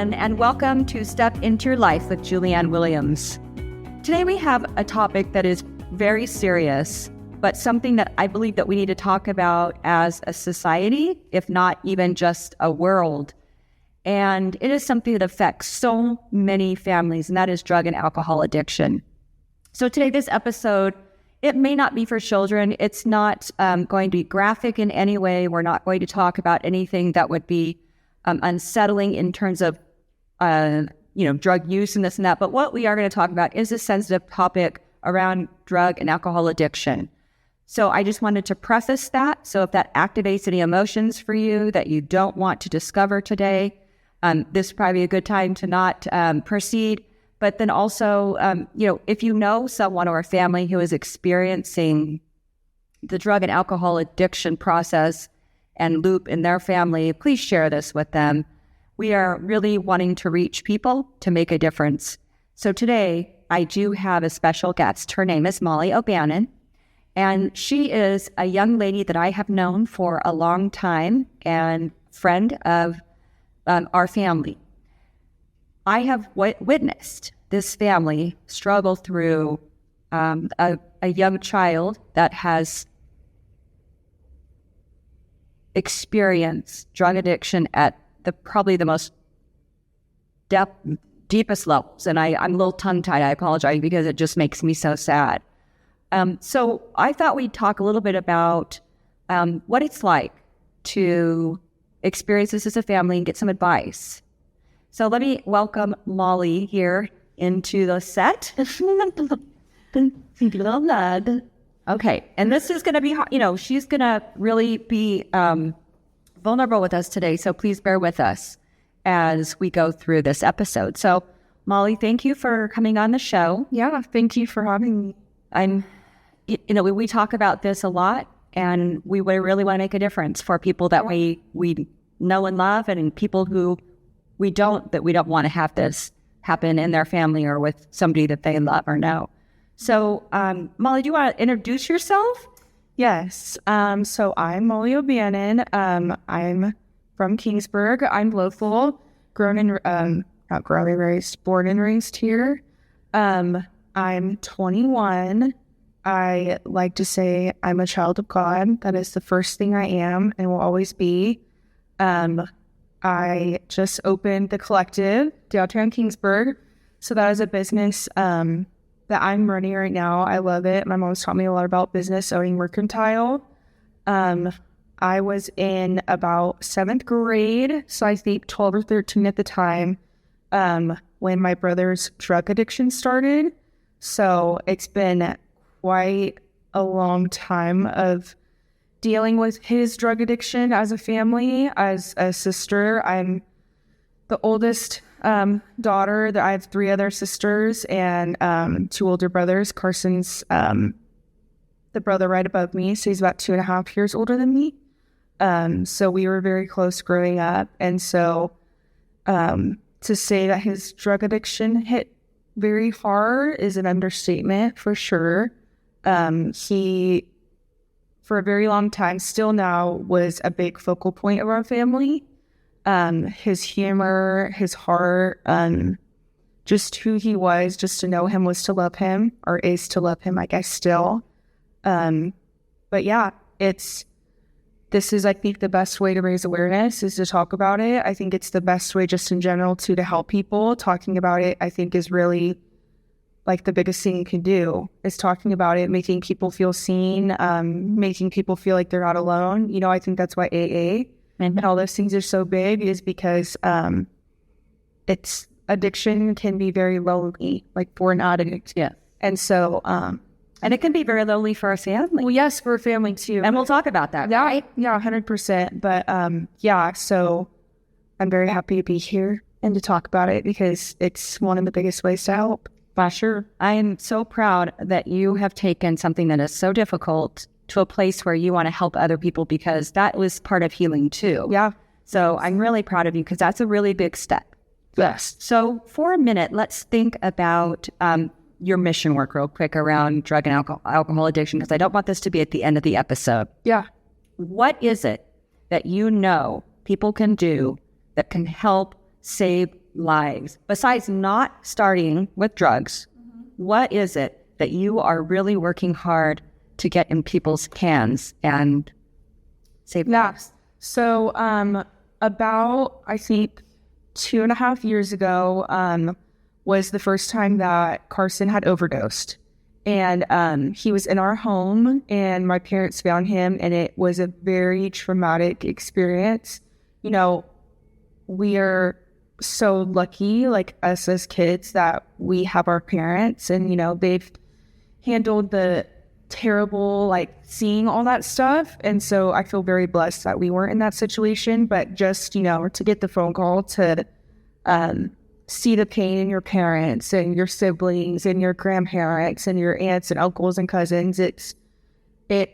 everyone, and welcome to Step Into Your Life with Julianne Williams. Today we have a topic that is very serious, but something that I believe that we need to talk about as a society, if not even just a world. And it is something that affects so many families, and that is drug and alcohol addiction. So today, this episode, it may not be for children. It's not going to be graphic in any way. We're not going to talk about anything that would be unsettling in terms of, drug use and this and that. But what we are going to talk about is a sensitive topic around drug and alcohol addiction. So I just wanted to preface that. So if that activates any emotions for you that you don't want to discover today, this is probably a good time to not proceed. But then also, if you know someone or a family who is experiencing the drug and alcohol addiction process and loop in their family, please share this with them. We are really wanting to reach people to make a difference. So today, I do have a special guest. Her name is Molly O'Bannon, and she is a young lady that I have known for a long time and friend of our family. I have witnessed this family struggle through a young child that has experienced drug addiction at probably the most deepest levels. And I'm a little tongue-tied. I apologize because it just makes me so sad. So I thought we'd talk a little bit about what it's like to experience this as a family and get some advice. So let me welcome Molly here into the set. Okay, and this is going to be, she's going to really be vulnerable with us today, so please bear with us as we go through this episode. So, Molly, thank you for coming on the show. Yeah, thank you for having me. We talk about this a lot, and we really want to make a difference for people that we know and love, and people who we don't want to have this happen in their family or with somebody that they love or know. So, Molly, do you want to introduce yourself? Yes. So I'm Molly O'Bannon. I'm from Kingsburg. I'm local, born and raised here. I'm 21. I like to say I'm a child of God. That is the first thing I am and will always be. I just opened the Collective downtown Kingsburg. So that is a business that I'm running right now. I love it. My mom's taught me a lot about business, owning mercantile. I was in about 7th grade, so I think 12 or 13 at the time, when my brother's drug addiction started. So it's been quite a long time of dealing with his drug addiction as a family, as a sister. I'm the oldest daughter. I have 3 other sisters and 2 older brothers. Carson's the brother right above me, so he's about 2.5 years older than me. So we were very close growing up. And so to say that his drug addiction hit very hard is an understatement for sure. He, for a very long time, still now was a big focal point of our family. His humor, his heart, just who he was, just to know him was to love him, or is to love him, I guess, still. But yeah, this is, I think, the best way to raise awareness is to talk about it. I think it's the best way just in general to help people. Talking about it, I think, is really like the biggest thing you can do is talking about it, making people feel seen, making people feel like they're not alone. I think that's why AA and all those things are so big, is because it's addiction can be very lonely, like for an addict. Yeah. And so, and it can be very lonely for a family. Well, yes, for a family too. And we'll talk about that. Yeah, right? Yeah, 100%. But so I'm very happy to be here and to talk about it because it's one of the biggest ways to help. Sure. I am so proud that you have taken something that is so difficult to a place where you want to help other people, because that was part of healing too. Yeah. So I'm really proud of you, because that's a really big step. Yes. So for a minute, let's think about your mission work real quick around drug and alcohol addiction, because I don't want this to be at the end of the episode. Yeah. What is it that people can do that can help save lives. Besides not starting with drugs, what is it that you are really working hard to get in people's hands and save lives? So about, I think, 2.5 years ago was the first time that Carson had overdosed. And he was in our home, and my parents found him, and it was a very traumatic experience. You know, we are so lucky, like us as kids, that we have our parents, and, you know, they've handled the terrible, like, seeing all that stuff. And so I feel very blessed that we weren't in that situation, but just, you know, to get the phone call to see the pain in your parents and your siblings and your grandparents and your aunts and uncles and cousins, it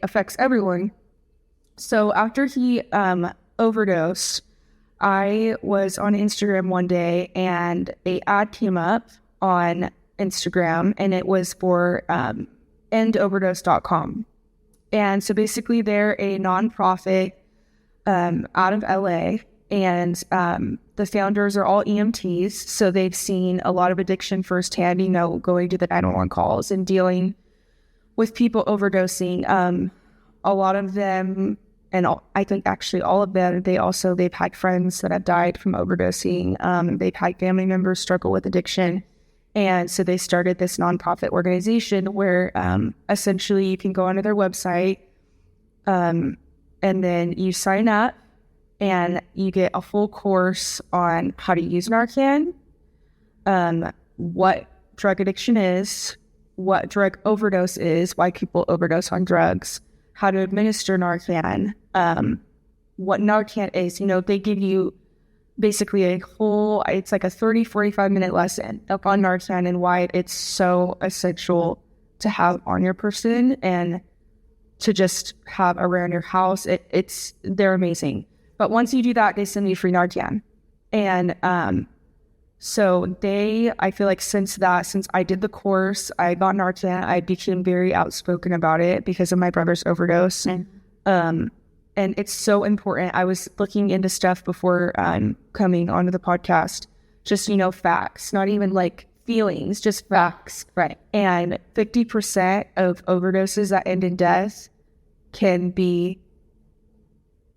affects everyone. So after he overdosed, I was on Instagram one day, and an ad came up on Instagram, and it was for endoverdose.com. And so basically they're a nonprofit out of LA, and the founders are all EMTs, so they've seen a lot of addiction firsthand, you know, going to the 911 calls and dealing with people overdosing. A lot of them, and I think actually all of them, they've had friends that have died from overdosing. They've had family members struggle with addiction. And so they started this nonprofit organization where essentially you can go onto their website and then you sign up, and you get a full course on how to use Narcan, what drug addiction is, what drug overdose is, why people overdose on drugs, how to administer Narcan, what Narcan is. You know, they give you basically it's like a 45 minute lesson on Narcan and why it's so essential to have on your person and to just have around your house. They're amazing. But once you do that, they send you free Narcan. And so I feel like since I did the course, I got Narcan, I became very outspoken about it because of my brother's overdose. And it's so important. I was looking into stuff before coming onto the podcast, just, you know, facts, not even like feelings, just facts. Right. And 50% of overdoses that end in death can be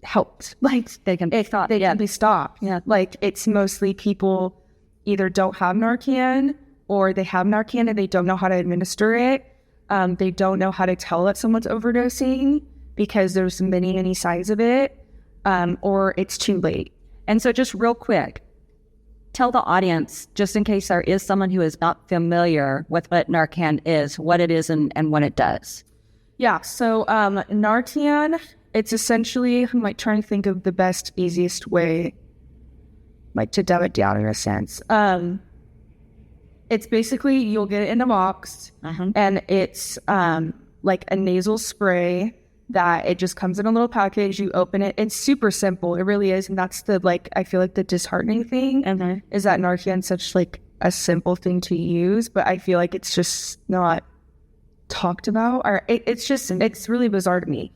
helped. Like they can be stopped. Yeah. Like it's mostly people either don't have Narcan, or they have Narcan and they don't know how to administer it. They don't know how to tell that someone's overdosing because there's many signs of it, or it's too late. And so just real quick, tell the audience, just in case there is someone who is not familiar with what Narcan is, what it is and what it does. Yeah, so Narcan, it's essentially, I'm like trying to think of the best, easiest way like to dumb it down in a sense. It's basically, you'll get it in a box, and it's like a nasal spray that it just comes in a little package. You open it. It's super simple. It really is. And that's I feel like the disheartening thing is that Narcan's such like a simple thing to use, but I feel like it's just not talked about, or it's really bizarre to me.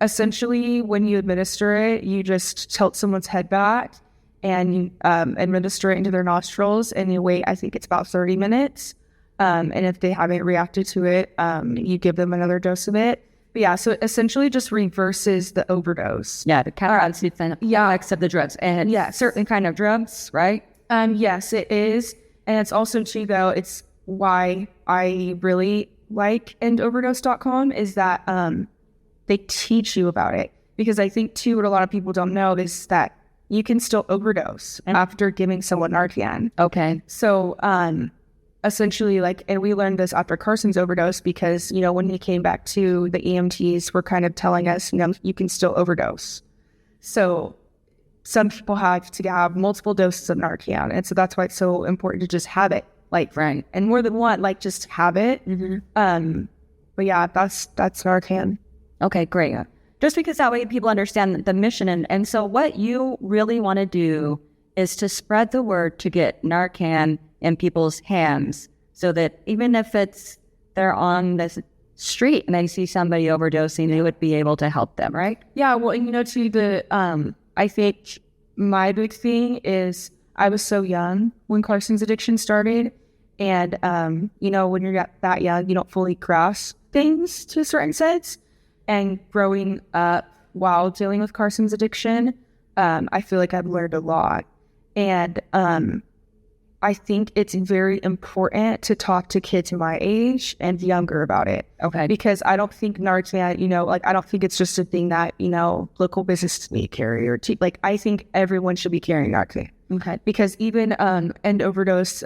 Essentially, when you administer it, you just tilt someone's head back and you administer it into their nostrils, and you wait, I think it's about 30 minutes. And if they haven't reacted to it, you give them another dose of it. But yeah, so it essentially just reverses the overdose. Yeah, the effects of the drugs. And certain kind of drugs, right? Yes, it is. And it's also too, though, it's why I really like endoverdose.com is that they teach you about it. Because I think, too, what a lot of people don't know is that you can still overdose after giving someone Narcan. Okay. So essentially, like, and we learned this after Carson's overdose because, you know, when he came back to, the EMTs were kind of telling us, you know, you can still overdose. So some people have to have multiple doses of Narcan. And so that's why it's so important to just have it. Like, right. And more than one, like, just have it. But yeah, that's Narcan. Okay, great. Just because that way people understand the mission. And so what you really want to do is to spread the word to get Narcan in people's hands so that even if they're on the street and they see somebody overdosing, they would be able to help them, right? Yeah, well, you know, I think my big thing is I was so young when Carson's addiction started. And, when you're that young, you don't fully grasp things to a certain sense. And growing up while dealing with Carson's addiction, I feel like I've learned a lot. And I think it's very important to talk to kids my age and younger about it. Okay. Because I don't think Narcan, I don't think it's just a thing that, local businesses may carry or I think everyone should be carrying Narcan. Okay. Because even end overdose,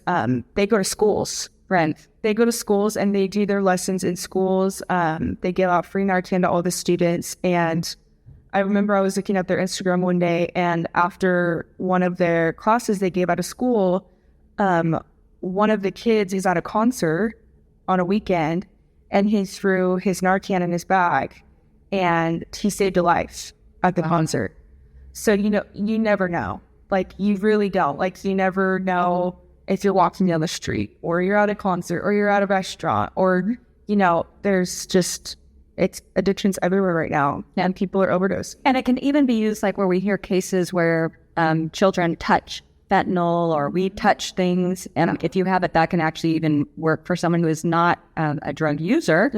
they go to schools. Right. They go to schools and they do their lessons in schools. They give out free Narcan to all the students. And I remember I was looking at their Instagram one day, and after one of their classes they gave out of school, one of the kids is at a concert on a weekend, and he threw his Narcan in his bag, and he saved a life at the concert. So, you never know. You really don't. You never know if you're walking down the street, or you're at a concert, or you're at a restaurant, or, there's just... It's addictions everywhere right now, and people are overdosing. And it can even be used where we hear cases where children touch fentanyl or we touch things. And if you have it, that can actually even work for someone who is not a drug user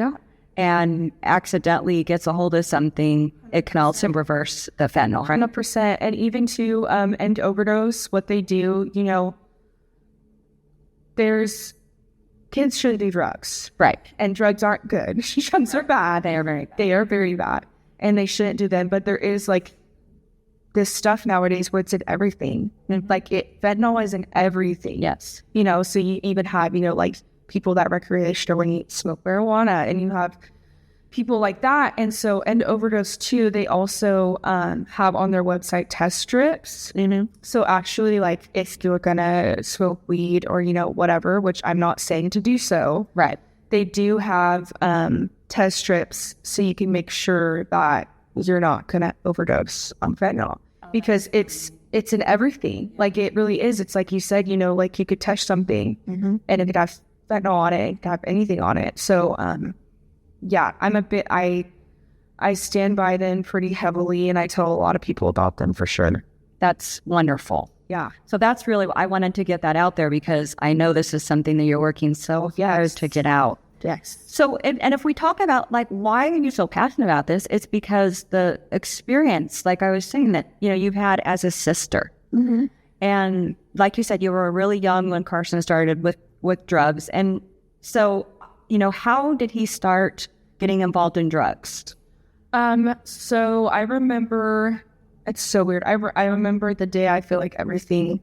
and accidentally gets a hold of something. It can also reverse the fentanyl. 100%. And even to end overdose, what they do, kids shouldn't do drugs. Right. And drugs aren't good. Drugs are bad. They are very bad. They are very bad. And they shouldn't do them. But there is this stuff nowadays where it's in everything. And fentanyl is in everything. Yes. So you even have, people that recreationally smoke marijuana, and you have people like that. And so end overdose too, they also have on their website test strips. Mm-hmm. So actually, if you're gonna smoke weed or whatever, which I'm not saying to do so, right, they do have test strips so you can make sure that you're not gonna overdose on fentanyl, because it's in everything. It really is. It's like you said, you could touch something and it could have fentanyl on it, it could have anything on it. So yeah, I stand by them pretty heavily, and I tell a lot of people about them for sure. That's wonderful. Yeah. So that's really, I wanted to get that out there because I know this is something that you're working so hard to get out. Yes. So, and if we talk about why are you so passionate about this, it's because the experience, I was saying, that, you've had as a sister. Mm-hmm. And like you said, you were really young when Carson started with drugs. And so, how did he start getting involved in drugs? So I remember, it's so weird. I remember the day I feel like everything,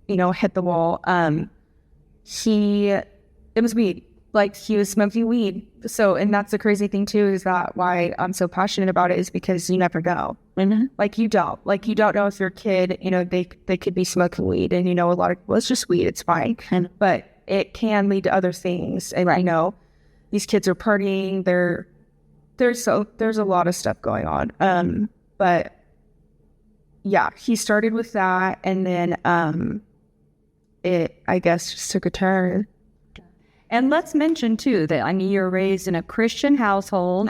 hit the wall. It was weed. He was smoking weed. So, and that's the crazy thing too, is that why I'm so passionate about it, is because you never know. Mm-hmm. You don't know if your kid, they could be smoking weed, and a lot of, it's just weed, it's fine. But it can lead to other things. And right. These kids are partying, there's a lot of stuff going on. But yeah, he started with that, and then it, I guess, just took a turn. And let's mention too that you're raised in a Christian household.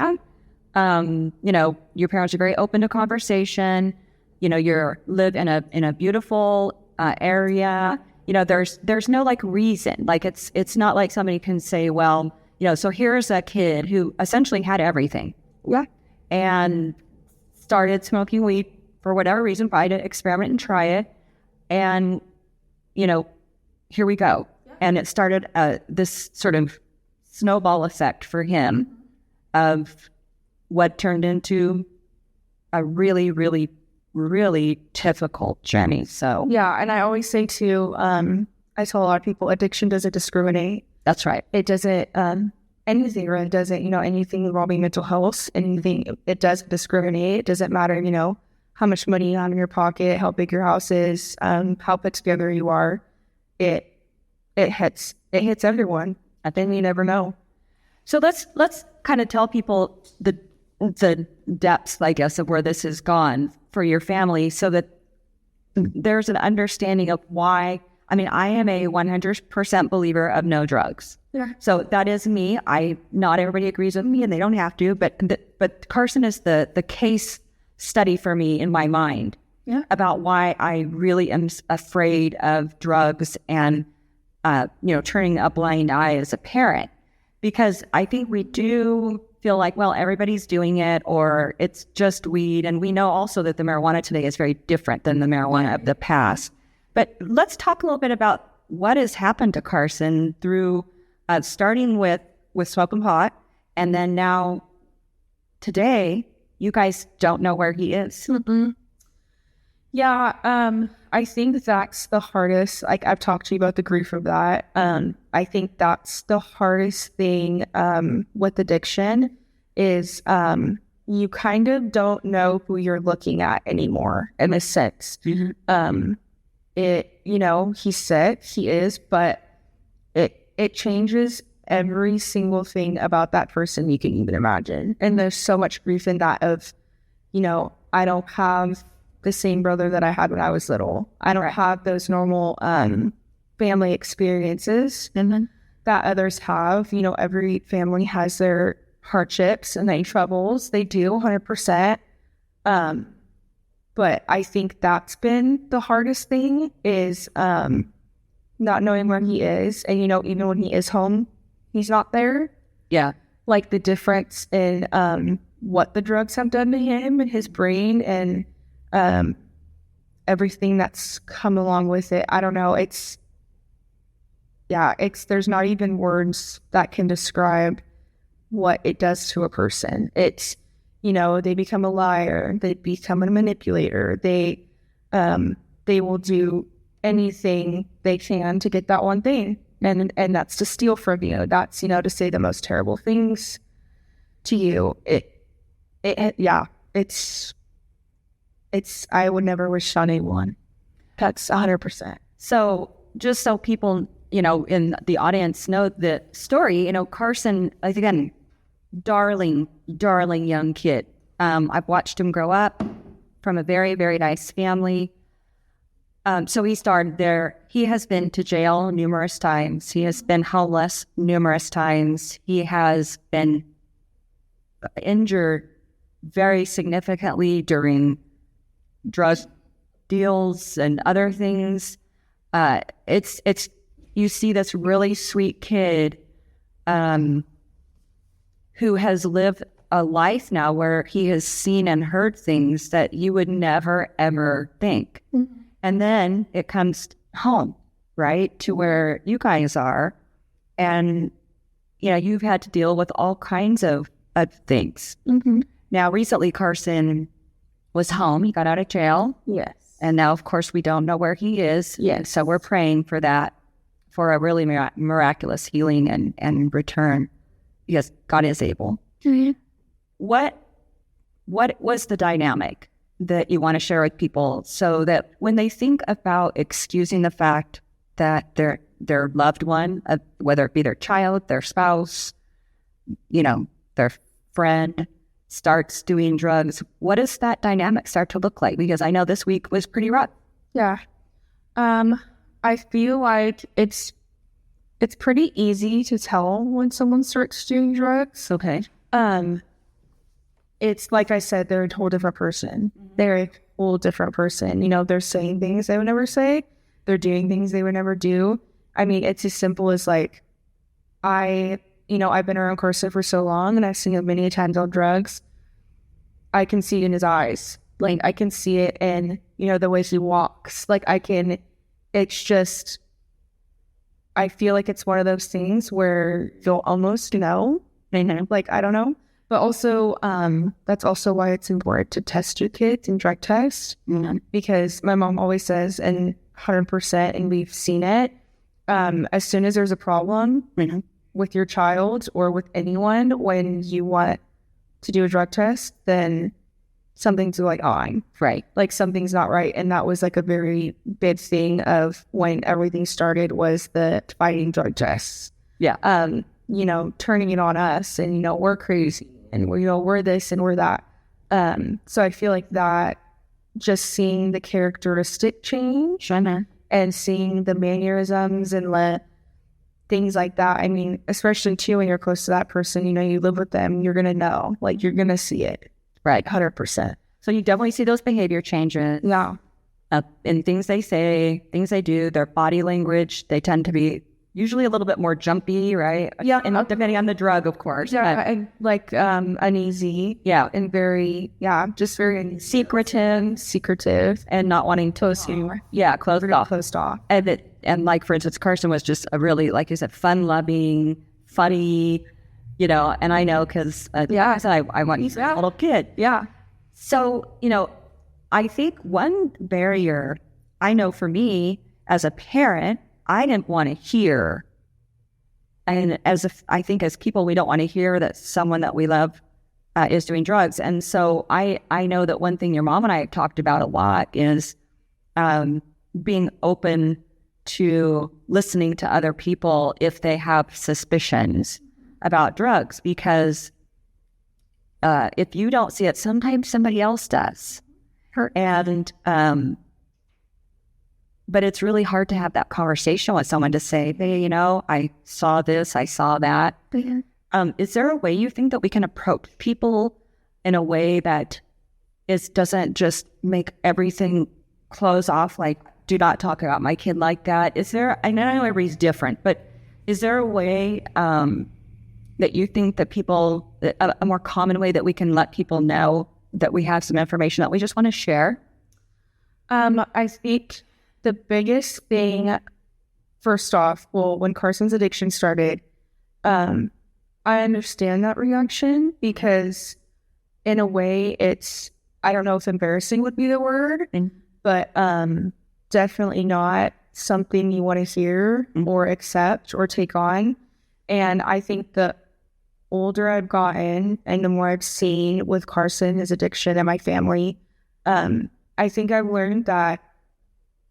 Your parents are very open to conversation. You live in a beautiful area. There's no reason. It's not like somebody can say, well, so here's a kid who essentially had everything. Yeah. And started smoking weed for whatever reason, probably to experiment and try it. And, here we go. And it started this sort of snowball effect for him of what turned into a really, really, really difficult journey. So yeah, and I always say too, I tell a lot of people, addiction doesn't discriminate. That's right. It doesn't anything, or it doesn't, anything involving mental health, anything. It doesn't discriminate. It doesn't matter, how much money you have in your pocket, how big your house is, how put together you are. It hits everyone. I think you never know. So let's kind of tell people the depths, I guess, of where this has gone for your family, so that there's an understanding of why. I am a 100% believer of no drugs. Yeah. So that is me. Not everybody agrees with me, and they don't have to. But Carson is the case study for me in my mind. about why I really am afraid of drugs and, turning a blind eye as a parent. Because I think we do feel like, well, everybody's doing it, or it's just weed. And we know also that the marijuana today is very different than the marijuana of the past. But let's talk a little bit about what has happened to Carson through starting with smoking pot, and then now today, you guys don't know where he is. Mm-hmm. Yeah, I think that's the hardest. Like, I've talked to you about the grief of that. I think that's the hardest thing with addiction is you kind of don't know who you're looking at anymore in a sense. Mm-hmm. He's sick, he is, but it changes every single thing about that person you can even imagine. And there's so much grief in that of, I don't have the same brother that I had when I was little. I don't have those normal family experiences that others have. Every family has their hardships and their troubles. They do, 100%. But I think that's been the hardest thing is not knowing where he is. And, even when he is home, he's not there. Yeah. Like the difference in what the drugs have done to him and his brain and everything that's come along with it. I don't know. There's not even words that can describe what it does to a person. It's, they become a liar. They become a manipulator. They will do anything they can to get that one thing. And that's to steal from you. That's, to say the most terrible things to you. I would never wish on anyone. That's 100%. So just so people, in the audience know the story, Carson, again, darling young kid. I've watched him grow up from a very, very nice family. So he started there. He has been to jail numerous times. He has been homeless numerous times. He has been injured very significantly during drug deals and other things. It's you see this really sweet kid who has lived a life now where he has seen and heard things that you would never, ever think. Mm-hmm. And then it comes home, right, to where you guys are. And, you've had to deal with all kinds of things. Mm-hmm. Now, recently, Carson was home. He got out of jail. Yes. And now, of course, we don't know where he is. Yes. So we're praying for that, for a really miraculous healing and return, because God is able. Mm-hmm. What was the dynamic that you want to share with people so that when they think about excusing the fact that their loved one, whether it be their child, their spouse, their friend, starts doing drugs, what does that dynamic start to look like? Because I know this week was pretty rough. Yeah. I feel like it's pretty easy to tell when someone starts doing drugs. Okay. It's like I said, they're a whole different person. Mm-hmm. They're a whole different person. They're saying things they would never say. They're doing things they would never do. I mean, it's as simple as like, I've been around Carson for so long and I've seen him many times on drugs. I can see it in his eyes. Like, I can see it in, the way he walks. Like, it's just, I feel like it's one of those things where you'll almost know. Like, I don't know. But also, that's also why it's important to test your kids and drug test. Mm-hmm. Because my mom always says, and 100%, and we've seen it, as soon as there's a problem with your child or with anyone, when you want to do a drug test, then something's like on. Right. Like something's not right. And that was like a very big thing of when everything started was the fighting drug tests. Yeah. Turning it on us and, we're crazy and we're this and we're that. So I feel like that just seeing the characteristic change and seeing the mannerisms and things like that. I mean, especially too, when you're close to that person, you live with them, you're going to know, like you're going to see it. Right. 100%. So you definitely see those behavior changes. Yeah. in things they say, things they do, their body language. They tend to be usually a little bit more jumpy, right? Yeah. And depending on the drug, of course. Yeah, like uneasy. Yeah. And very, just very secretive, And not wanting to closed off. And like, for instance, Carson was just a really, like you said, fun-loving, funny, and I know because, I said, I want you to be a little kid. Yeah. So, I think one barrier I know for me as a parent, I didn't want to hear, and I think as people, we don't want to hear that someone that we love is doing drugs. And so I know that one thing your mom and I have talked about a lot is being open to listening to other people if they have suspicions about drugs, because if you don't see it, sometimes somebody else does. And but it's really hard to have that conversation with someone to say, hey, I saw this, I saw that. Mm-hmm. Is there a way you think that we can approach people in a way that doesn't just make everything close off, like, do not talk about my kid like that? I know everybody's different, but is there a way that you think that people, a more common way that we can let people know that we have some information that we just want to share? I think the biggest thing, first off, when Carson's addiction started, I understand that reaction because in a way I don't know if embarrassing would be the word, but definitely not something you want to hear or accept or take on. And I think the older I've gotten and the more I've seen with Carson, his addiction, and my family, I think I've learned that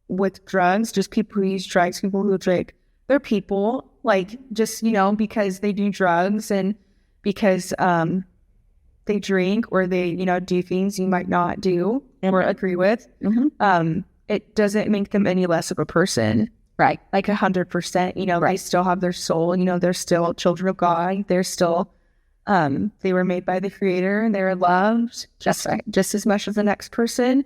with drugs, just people who use drugs, people who drink, they're people, like, just, because they do drugs and because they drink or they, do things you might not do or agree with, it doesn't make them any less of a person. Right. Like 100%, they still have their soul, they're still children of God. They're still, they were made by the Creator and they're loved just as much as the next person.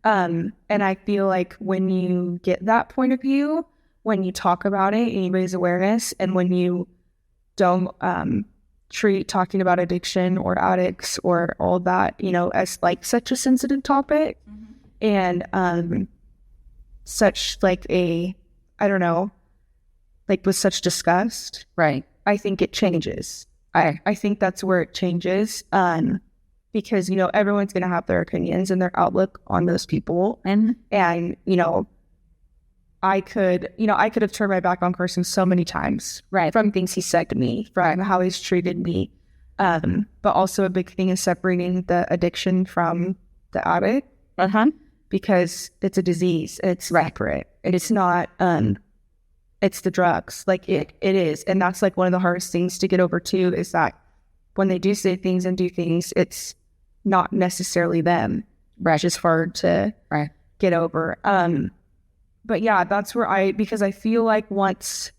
And I feel like when you get that point of view, when you talk about it and you raise awareness, and when you don't treat talking about addiction or addicts or all that, as like such a sensitive topic, and such like I don't know, like with such disgust, right? I think it changes. I think that's where it changes. Because, everyone's going to have their opinions and their outlook on those people. And I could have turned my back on Carson so many times, right? From things he said to me, from how he's treated me. But also a big thing is separating the addiction from the addict. Because it's a disease. It's separate. It's not, it's the drugs. Like it is. And that's like one of the hardest things to get over too, is that when they do say things and do things, it's not necessarily them. Right. It's just hard to get over. But yeah, that's where because I feel like once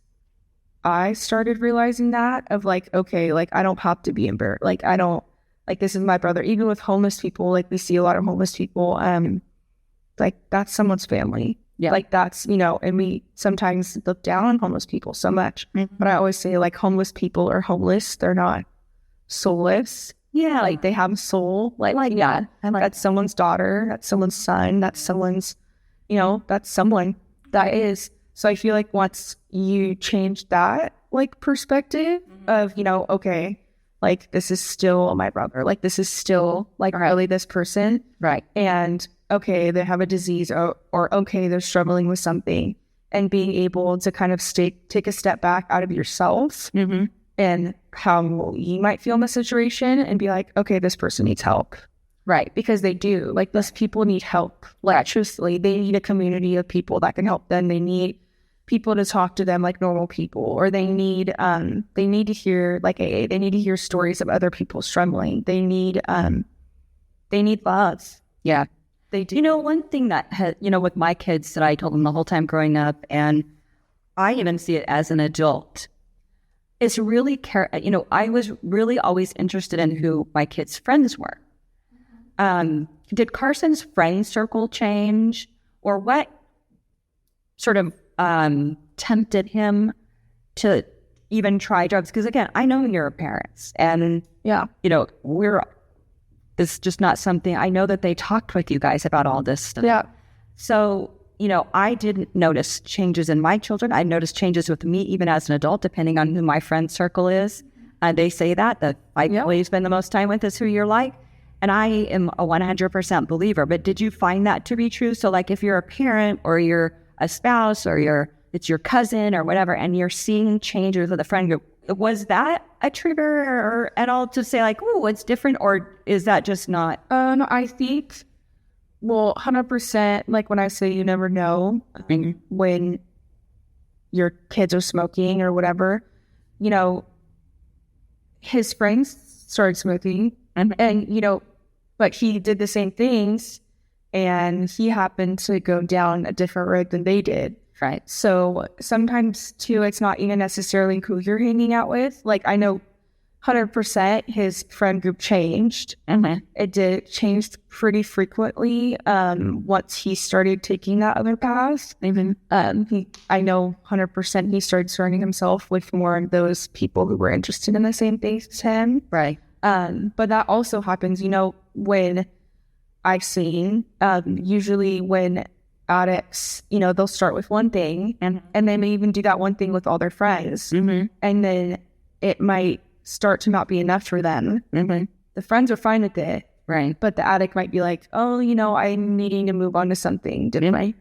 I started realizing that of like, okay, like I don't have to be embarrassed. Like I don't, like this is my brother. Even with homeless people, like we see a lot of homeless people, like that's someone's family. Yeah. Like that's, and we sometimes look down on homeless people so much. But I always say like homeless people are homeless. They're not soulless. Yeah. Like they have a soul. Yeah. That's someone's daughter. That's someone's son. That's someone's, that's someone that is. So I feel like once you change that like perspective of, okay, like this is still my brother. Like this is still like really this person. Right. And okay, they have a disease or okay, they're struggling with something, and being able to kind of take a step back out of yourself and how you might feel in the situation and be like, okay, this person needs help. Right. Because they do. Like those people need help. Like truthfully, they need a community of people that can help them. They need people to talk to them like normal people, or they need to hear like AA. They need to hear stories of other people struggling. They need love. Yeah. They do. One thing that has, with my kids that I told them the whole time growing up, and I even see it as an adult, is really I was really always interested in who my kids' friends were. Did Carson's friend circle change or what sort of tempted him to even try drugs? Because again, I know your parents, and it's just not something. I know that they talked with you guys about all this stuff. Yeah. So, I didn't notice changes in my children. I noticed changes with me even as an adult, depending on who my friend circle is. They say that I always spend the most time with is who you're like. And I am a 100% believer. But did you find that to be true? So like if you're a parent or you're a spouse or it's your cousin or whatever, and you're seeing changes with a friend group, was that a trigger or at all to say like, oh, it's different? Or is that just not? No, I think, 100%, like when I say you never know when your kids are smoking or whatever, his friends started smoking and but he did the same things and he happened to go down a different road than they did. Right. So sometimes too, it's not even necessarily who you're hanging out with. Like I know 100% his friend group changed. It changed pretty frequently once he started taking that other path. I know 100% he started surrounding himself with more of those people who were interested in the same things as him. Right. But that also happens, when I've seen, usually when addicts, they'll start with one thing and they may even do that one thing with all their friends. And then it might start to not be enough for them. The friends are fine with it. Right. But the addict might be like, oh, I'm needing to move on to something different.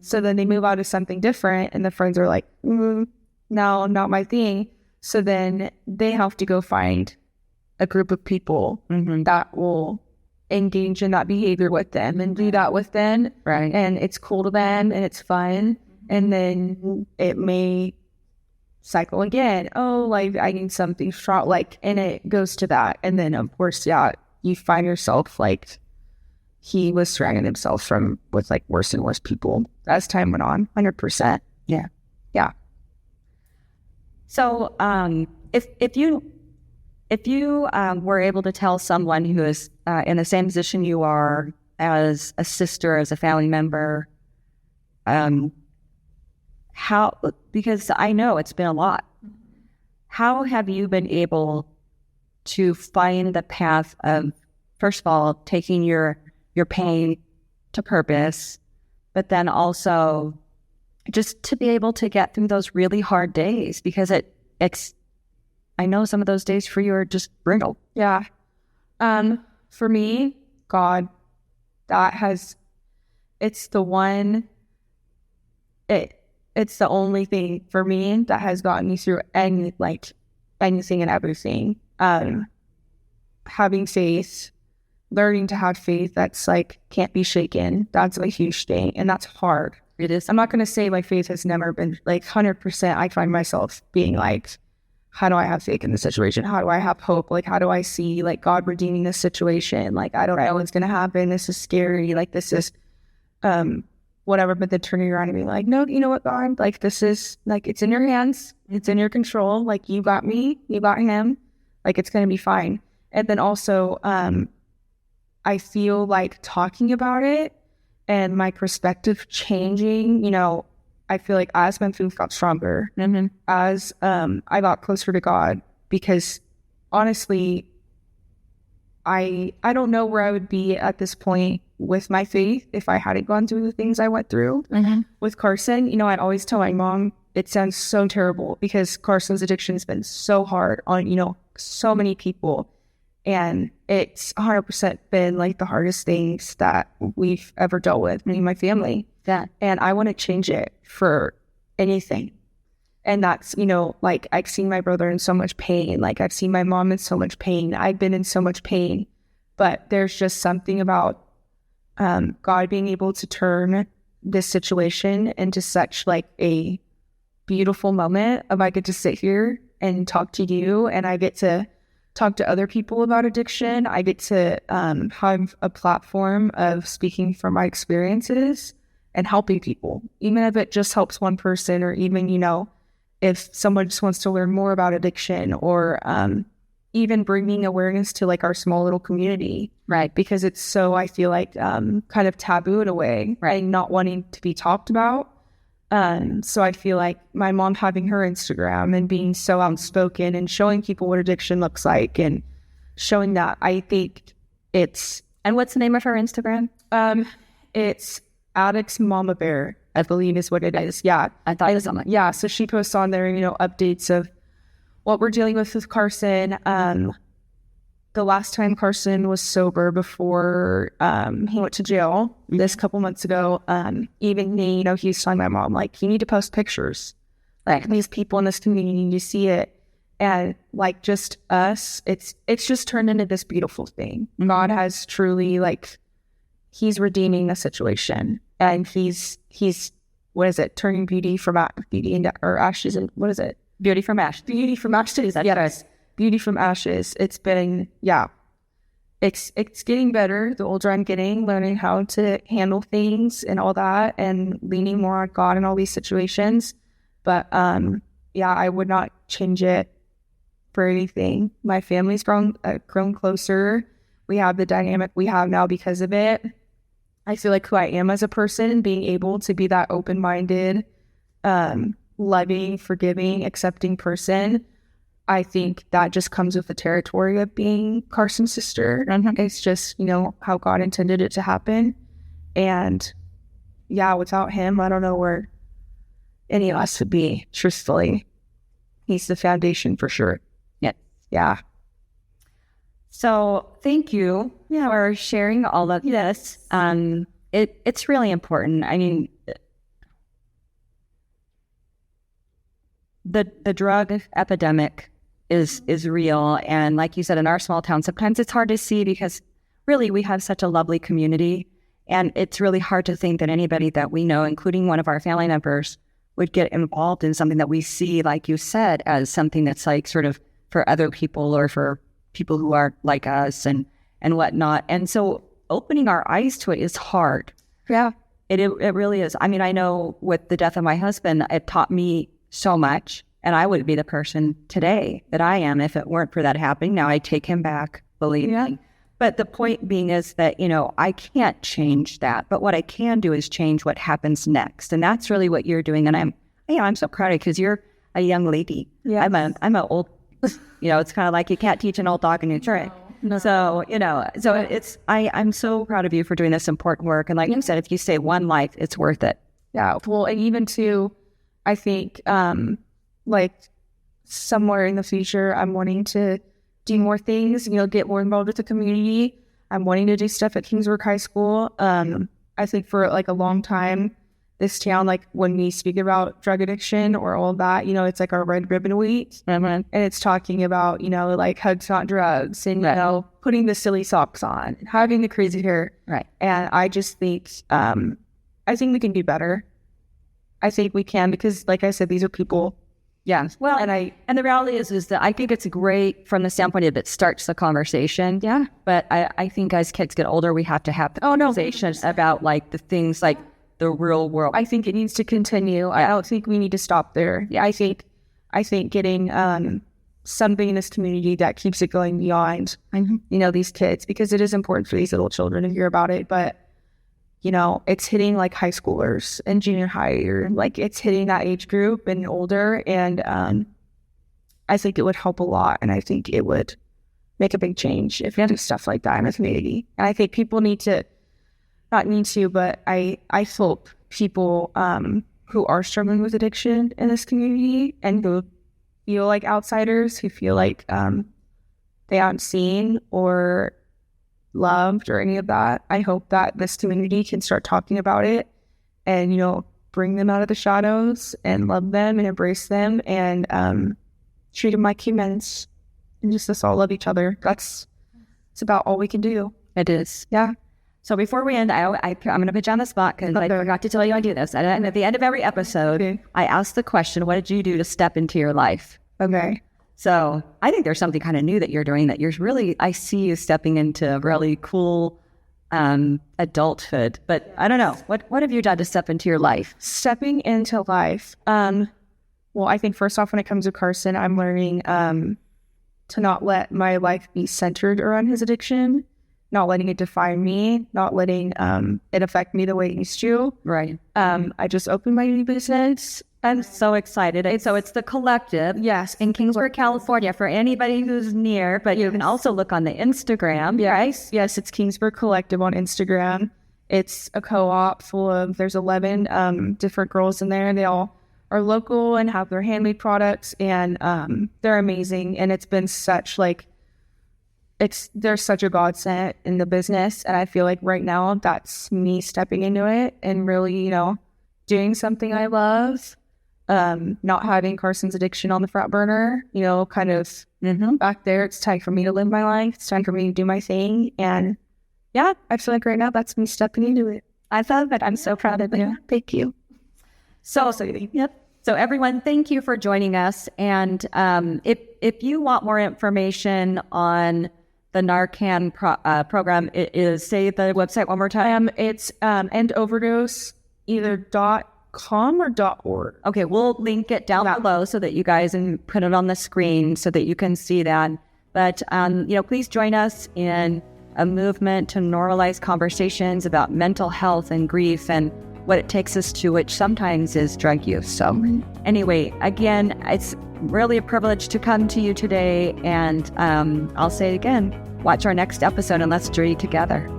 So then they move on to something different and the friends are like, no, not my thing. So then they have to go find a group of people that will engage in that behavior with them and do that with them. Right. And it's cool to them and it's fun. And then it may cycle again. Oh, like I need something strong, and it goes to that. And then of course, you find yourself like he was surrounding himself with worse and worse people as time went on. 100%. Yeah. Yeah. So, if you were able to tell someone who is in the same position you are, as a sister, as a family member, because I know it's been a lot, how have you been able to find the path of, first of all, taking your pain to purpose, but then also just to be able to get through those really hard days? Because I know some of those days for you are just brutal. Yeah. For me, God, it's the only thing for me that has gotten me through anything and everything. Having faith, learning to have faith that's can't be shaken. That's a huge thing. And that's hard. It is. I'm not going to say my faith has never been 100%. I find myself being how do I have faith in this situation? How do I have hope? How do I see God redeeming this situation? I don't know what's going to happen. This is scary. This is, whatever. But then turning around and being no, you know what, God? This is it's in your hands. It's in your control. You got me. You got him. It's going to be fine. And then also, I feel talking about it and my perspective changing, I feel as my faith got stronger, as I got closer to God, because honestly, I don't know where I would be at this point with my faith if I hadn't gone through the things I went through with Carson. I'd always tell my mom, it sounds so terrible because Carson's addiction has been so hard on, so many people. And it's 100% been the hardest things that we've ever dealt with, me and my family. Yeah. And I want to change it for anything. And that's, I've seen my brother in so much pain. I've seen my mom in so much pain. I've been in so much pain. But there's just something about God being able to turn this situation into such a beautiful moment of I get to sit here and talk to you, and I get to talk to other people about addiction. I get to have a platform of speaking from my experiences and helping people, even if it just helps one person, or even, if someone just wants to learn more about addiction, or even bringing awareness to like our small little community, Right. because it's so, I feel like, kind of taboo in a way, right? Not wanting to be talked about. So I feel like my mom having her Instagram and being so outspoken and showing people what addiction looks like and showing that, I think it's... And what's the name of her Instagram? It's Addict's Mama Bear, I believe is what it is. Yeah. I thought it was something. Yeah. So she posts on there, you know, updates of what we're dealing with Carson. The last time Carson was sober before he went to jail this couple months ago, even he, you know, he was telling my mom, like, you need to post pictures. Like, these people in this community need to see it. And like just us, it's just turned into this beautiful thing. God has truly, like, he's redeeming the situation, and he's what is it? Turning beauty from beauty into, or ashes, and what is it? Beauty from Ashes. Beauty from ashes. Yes, beauty from ashes. It's been, it's getting better. The older I'm getting, learning how to handle things and all that, and leaning more on God in all these situations. But I would not change it for anything. My family's grown closer. We have the dynamic we have now because of it. I feel like who I am as a person, being able to be that open-minded, loving, forgiving, accepting person, I think that just comes with the territory of being Carson's sister. It's just, you know, how God intended it to happen. And without him, I don't know where any of us would be, truthfully. He's the foundation for sure. Yeah. So thank you for sharing all of this. It's really important. I mean, the drug epidemic is real. And like you said, in our small town, sometimes it's hard to see because really we have such a lovely community. And it's really hard to think that anybody that we know, including one of our family members, would get involved in something that we see, like you said, as something that's like sort of for other people or for people who are like us and whatnot. And so opening our eyes to it is hard. Yeah. It really is. I mean, I know with the death of my husband, it taught me so much, and I wouldn't be the person today that I am if it weren't for that happening. Now I take him back, believe me. But the point being is that, you know, I can't change that, but what I can do is change what happens next. And that's really what you're doing. And I'm so proud of you because you're a young lady. Yeah. I'm an old, you know, it's kind of like you can't teach an old dog a new trick. No. So, you know, I'm so proud of you for doing this important work. And like you said, if you save one life, it's worth it. Yeah. Well, and even too, I think, like somewhere in the future, I'm wanting to do more things, you know, get more involved with the community. I'm wanting to do stuff at Kingsburg High School. I think for like a long time, this town, like when we speak about drug addiction or all that, you know, it's like our Red Ribbon Week. And it's talking about, you know, like hugs, not drugs, and, you know, putting the silly socks on, and having the crazy hair. Right. And I just think, I think we can do better. I think we can, because like I said, these are people. Yeah. Well, and the reality is that I think it's great from the standpoint of it starts the conversation. Yeah. But I think as kids get older, we have to have the conversations about like the things like the real world. I think it needs to continue. I don't think we need to stop there. Yeah. I think getting something in this community that keeps it going beyond, you know, these kids, because it is important for these little children to hear about it. But, you know, it's hitting like high schoolers and junior high, or like it's hitting that age group and older. And I think it would help a lot. And I think it would make a big change if we do stuff like that in the community. And I think people need to, but I hope people who are struggling with addiction in this community and who feel like outsiders, who feel like they aren't seen or loved or any of that, I hope that this community can start talking about it and, you know, bring them out of the shadows and love them and embrace them and treat them like humans and just us all love each other. It's about all we can do. It is. Yeah. So before we end, I'm going to put you on the spot because I forgot to tell you I do this. And at the end of every episode, I ask the question, what did you do to step into your life? Okay. So I think there's something kind of new that you're doing that you're really, I see you stepping into really cool adulthood. But I don't know. What have you done to step into your life? Stepping into life. Well, I think first off, when it comes to Carson, I'm learning to not let my life be centered around his addiction, not letting it define me, not letting it affect me the way it used to. Right. I just opened my new business. I'm so excited. So it's The Collective. Yes. In Kingsburg, California, for anybody who's near, but you can also look on the Instagram. Yes. Yes, it's Kingsburg Collective on Instagram. It's a co-op full of, there's 11 different girls in there. They all are local and have their handmade products, and they're amazing. And it's been such there's such a godsend in the business. And I feel like right now that's me stepping into it and really, doing something I love. Not having Carson's addiction on the front burner, kind of back there. It's time for me to live my life. It's time for me to do my thing. And yeah, I feel like right now that's me stepping into it. I thought that I'm so proud of you. Thank you. So everyone, thank you for joining us. And if you want more information on the Narcan program, it is, say the website one more time. It's end overdose, either .com or .org. Okay, we'll link it down below so that you guys can put it on the screen so that you can see that. But, please join us in a movement to normalize conversations about mental health and grief and what it takes us to, which sometimes is drug use. So anyway, again, it's really a privilege to come to you today. And I'll say it again, watch our next episode and let's journey together.